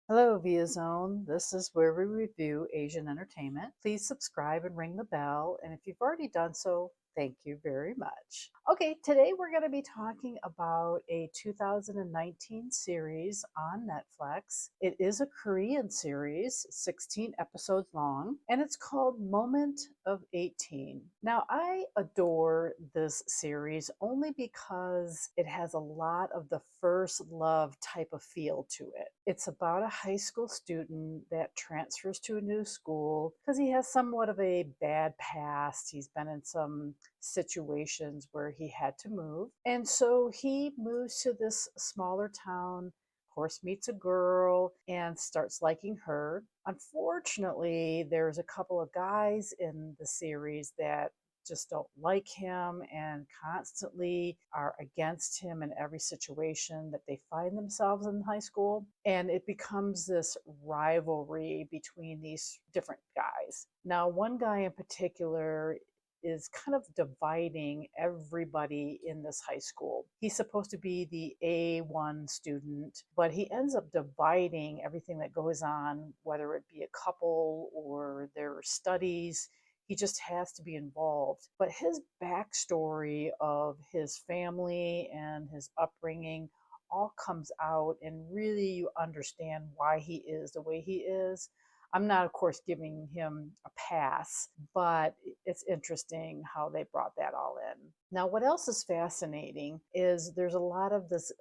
Hello, Via Zone. This is where we review Asian entertainment. Please subscribe and ring the bell. And if you've already done so, thank you very much. Okay, today we're going to be talking about a 2019 series on Netflix. It is a Korean series, 16 episodes long, and it's called Moment of 18. Now, I adore this series only because it has a lot of the first love type of feel to it. It's about a high school student that transfers to a new school because he has somewhat of a bad past. He's been in some situations where he had to move. And so he moves to this smaller town, of course, meets a girl and starts liking her. Unfortunately, there's a couple of guys in the series that just don't like him and constantly are against him in every situation that they find themselves in high school. And it becomes this rivalry between these different guys. Now, one guy in particular is kind of dividing everybody in this high school. He's supposed to be the A1 student, but he ends up dividing everything that goes on, whether it be a couple or their studies. He just has to be involved. But his backstory of his family and his upbringing all comes out, and really you understand why he is the way he is. I'm not, of course, giving him a pass, but it's interesting how they brought that all in. Now, what else is fascinating is there's a lot of this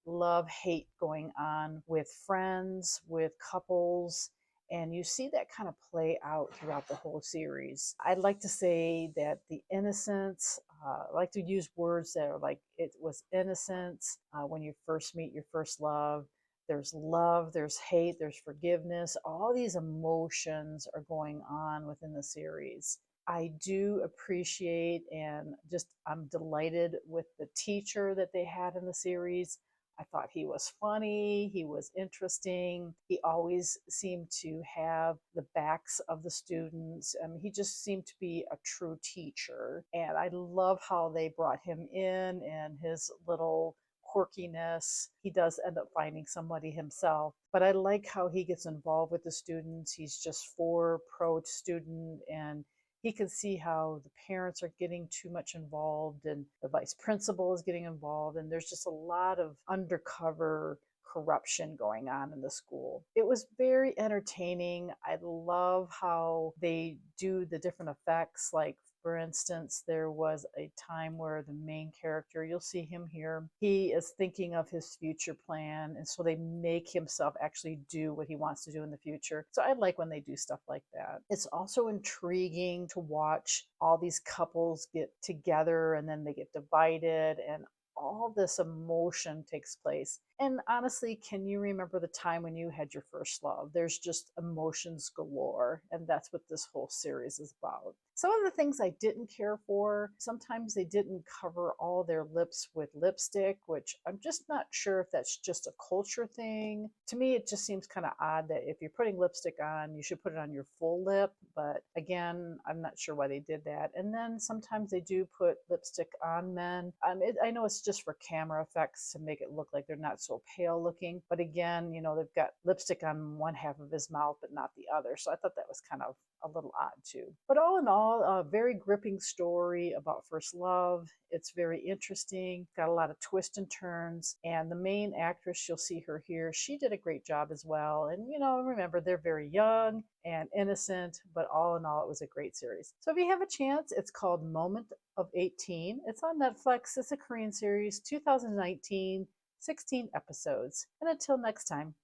love hate going on with friends, with couples, and you see that kind of play out throughout the whole series. I'd like to say that the innocence, I like to use words that are like it was innocence when you first meet your first love. There's love, there's hate, there's forgiveness. All these emotions are going on within the series. I do appreciate and just I'm delighted with the teacher that they had in the series. I thought he was funny, he was interesting. He always seemed to have the backs of the students. He just seemed to be a true teacher. And I love how they brought him in and his little quirkiness. He does end up finding somebody himself. But I like how he gets involved with the students. He's just for pro student, and he can see how the parents are getting too much involved and the vice principal is getting involved. And there's just a lot of undercover corruption going on in the school. It was very entertaining. I love how they do the different effects. Like, for instance, there was a time where the main character, you'll see him here, he is thinking of his future plan. And so they make himself actually do what he wants to do in the future. So I like when they do stuff like that. It's also intriguing to watch all these couples get together and then they get divided, and all this emotion takes place. And honestly, can you remember the time when you had your first love? There's just emotions galore, and that's what this whole series is about. Some of the things I didn't care for, sometimes they didn't cover all their lips with lipstick, which I'm just not sure if that's just a culture thing. To me, it just seems kind of odd that if you're putting lipstick on, you should put it on your full lip. But again, I'm not sure why they did that. And then sometimes they do put lipstick on men. I know it's just for camera effects to make it look like they're not so pale looking. But again, they've got lipstick on one half of his mouth, but not the other. So I thought that was kind of a little odd too. But all in all, a very gripping story about first love. It's very interesting, got a lot of twists and turns. And the main actress, you'll see her here, she did a great job as well. And, remember, they're very young and innocent, but all in all, it was a great series. So if you have a chance, it's called Moment of 18. It's on Netflix. It's a Korean series, 2019, 16 episodes. And until next time.